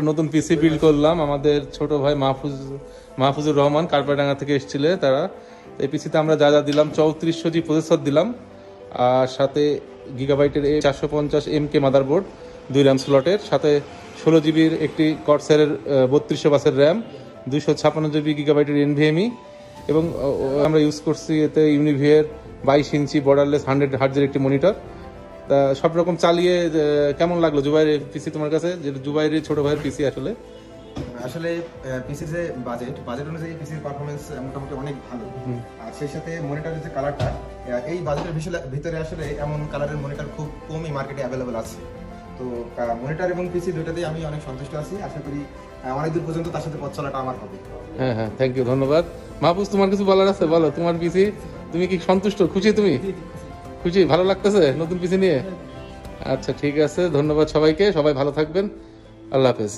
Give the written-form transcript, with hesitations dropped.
নতুন PC build করলাম। আমাদের ছোট ভাই মাহফুজুর রহমান কার্পাডাঙ্গা থেকে এসেছিল তারা। এই পিসিতে আমরা যা যা দিলাম, 3400 জি প্রসেসর দিলাম, আর সাথে গিগাবাইটের 450 MK মাদারবোর্ড, 2 RAM স্লটের, সাথে 16 জিবির একটি কর্সারের 3200 বাসের র্যাম, 256 জিবি গিগাবাইটের NVMe, এবং আমরা ইউজ করছি এতে ইউনিভিএর 22 ইঞ্চি বর্ডারলেস 100 হার্টজের একটি মনিটর। তা সব রকম চালিয়ে কেমন লাগলো জুবাইরের পিসি তোমার কাছে? যে জুবাইরের ছোট ভাইয়ের পিসি আসলে পিসির যে বাজেট অনুযায়ী পিসির পারফরমেন্স মোটামুটি অনেক ভালো। আর সেই সাথে মনিটরের যে কালারটা, এই বাজেটের ভিতরে আসলে এমন কালারের মনিটর খুব কমই মার্কেটে অ্যাভেলেবল আছে। তো মনিটর এবং পিসি দুইটাতেই আমি অনেক সন্তুষ্ট আছি। আশা করি অনেক দূর পর্যন্ত তার সাথে পথ চলাটা আমার হবে। হ্যাঁ, থ্যাংক ইউ, ধন্যবাদ। মাহফুজ, তোমার কিছু বলার আছে? বলো, তোমার পিসি তুমি কি সন্তুষ্ট, খুশি? তুমি খুশি, ভালো লাগতেছে নতুন পিসি নিয়ে? আচ্ছা, ঠিক আছে, ধন্যবাদ সবাইকে, সবাই ভালো থাকবেন, আল্লাহ হাফেজ।